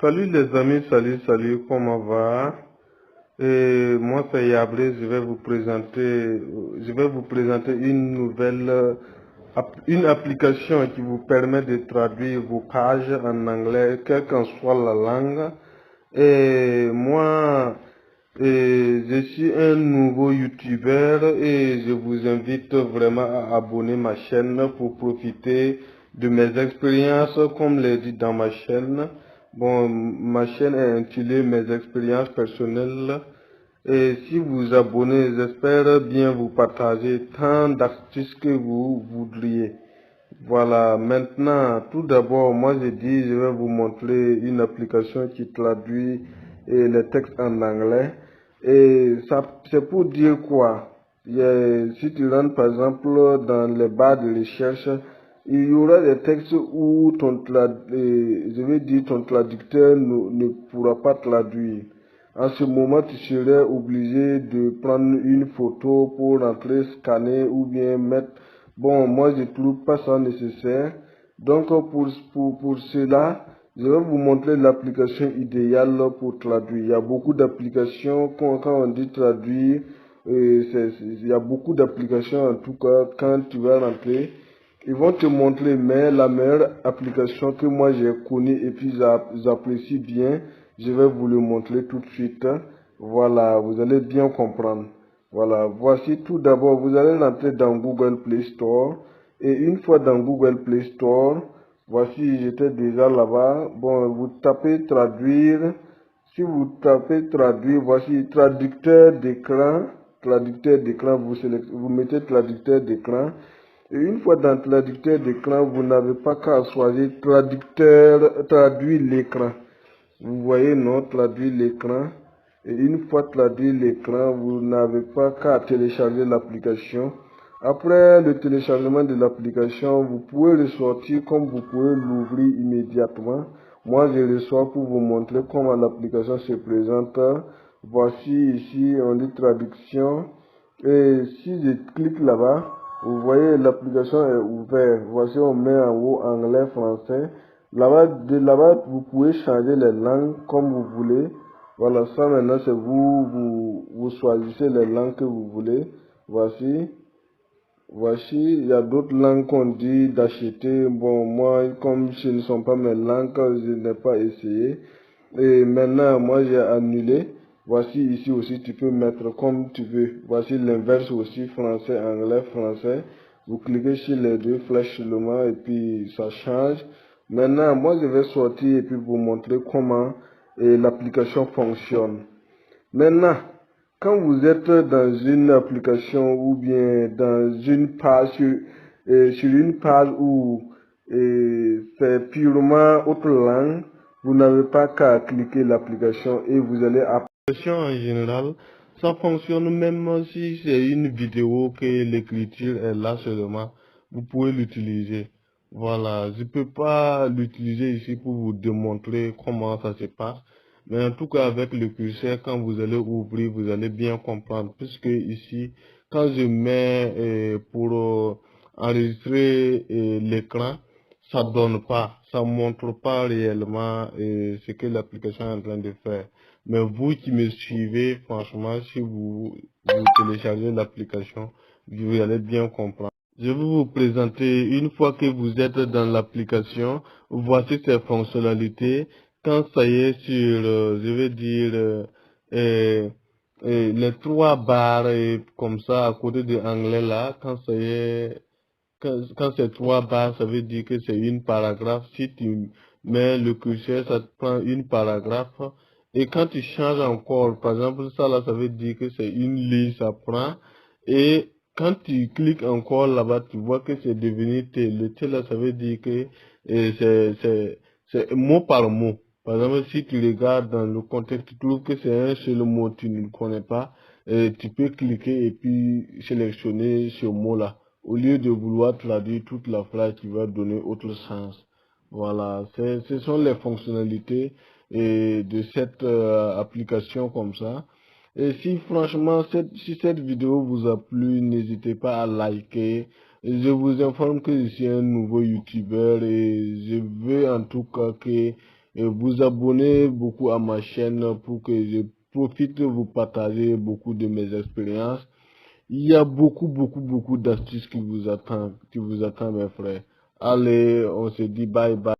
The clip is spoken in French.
Salut les amis, salut, comment va? Et moi c'est Yablé, je vais vous présenter une nouvelle, une application qui vous permet de traduire vos pages en anglais, quelle qu'en soit la langue. Et moi, je suis un nouveau YouTuber et je vous invite vraiment à abonner ma chaîne pour profiter de mes expériences, comme l'est dit dans ma chaîne. Bon, ma chaîne est intitulée Mes expériences personnelles. Et si vous abonnez, j'espère bien vous partager tant d'astuces que vous voudriez. Voilà, maintenant, tout d'abord, moi j'ai dit, je vais vous montrer une application qui traduit les textes en anglais. Et ça, c'est pour dire quoi? Si tu rentres par exemple dans les barres de recherche, il y aura des textes où je vais dire, ton traducteur ne pourra pas traduire. En ce moment, tu serais obligé de prendre une photo pour rentrer, scanner ou bien mettre. Bon, moi, je trouve pas ça nécessaire. Donc, pour cela, je vais vous montrer l'application idéale pour traduire. Il y a beaucoup d'applications, quand on dit traduire, il y a beaucoup d'applications, en tout cas, quand tu vas rentrer. Ils vont te montrer, mais la meilleure application que moi j'ai connue et puis j'apprécie bien, je vais vous le montrer tout de suite. Voilà, vous allez bien comprendre. Voilà, voici tout d'abord, vous allez rentrer dans Google Play Store. Et une fois dans Google Play Store, voici, j'étais déjà là-bas. Bon, vous tapez traduire. Si vous tapez traduire, voici traducteur d'écran. Traducteur d'écran, vous mettez traducteur d'écran. Et une fois dans traducteur d'écran, vous n'avez pas qu'à choisir traduire l'écran. Vous voyez, non, traduire l'écran. Et une fois traduit l'écran, vous n'avez pas qu'à télécharger l'application. Après le téléchargement de l'application, vous pouvez ressortir comme vous pouvez l'ouvrir immédiatement. Moi, je ressors pour vous montrer comment l'application se présente. Voici ici, on dit traduction. Et si je clique là-bas, vous voyez l'application est ouverte. Voici, on met en haut anglais, français. Là-bas, de là-bas, vous pouvez changer les langues comme vous voulez. Voilà, ça maintenant, c'est vous choisissez les langues que vous voulez. Voici, il y a d'autres langues qu'on dit d'acheter. Bon, moi, comme ce ne sont pas mes langues, je n'ai pas essayé. Et maintenant, moi, j'ai annulé. Voici ici aussi, tu peux mettre comme tu veux. Voici l'inverse aussi, français, anglais, français. Vous cliquez sur les deux flèches seulement et puis ça change. Maintenant, moi, je vais sortir et puis vous montrer comment l'application fonctionne. Maintenant, quand vous êtes dans une application ou bien dans une page, sur une page où c'est purement autre langue, vous n'avez pas qu'à cliquer l'application et vous allez apprendre. L'application en général, ça fonctionne même si c'est une vidéo que l'écriture est là seulement, vous pouvez l'utiliser. Voilà, je peux pas l'utiliser ici pour vous démontrer comment ça se passe. Mais en tout cas, avec le curseur, quand vous allez ouvrir, vous allez bien comprendre. Puisque ici, quand je mets pour enregistrer l'écran, ça donne pas, ça montre pas réellement ce que l'application est en train de faire. Mais vous qui me suivez, franchement, si vous téléchargez l'application, vous allez bien comprendre. Je vais vous présenter, une fois que vous êtes dans l'application, voici ses fonctionnalités. Quand ça y est sur, je vais dire, les trois barres comme ça à côté de anglais là, quand ça y est, quand c'est trois barres, ça veut dire que c'est une paragraphe. Si tu mets le curseur, ça te prend une paragraphe. Et quand tu changes encore, par exemple, ça là, ça veut dire que c'est une ligne, ça prend. Et quand tu cliques encore là-bas, tu vois que c'est devenu T. Le T là, ça veut dire que c'est mot par mot. Par exemple, si tu regardes dans le contexte, tu trouves que c'est un seul mot, tu ne le connais pas, tu peux cliquer et puis sélectionner ce mot-là au lieu de vouloir traduire toute la phrase qui va donner autre sens. Voilà, ce sont les fonctionnalités de cette application comme ça. Et si franchement, si cette vidéo vous a plu, n'hésitez pas à liker. Je vous informe que je suis un nouveau YouTuber et je veux en tout cas que vous abonner beaucoup à ma chaîne pour que je profite de vous partager beaucoup de mes expériences. Il y a beaucoup d'astuces qui vous attendent, mes frères. Allez, on se dit bye bye.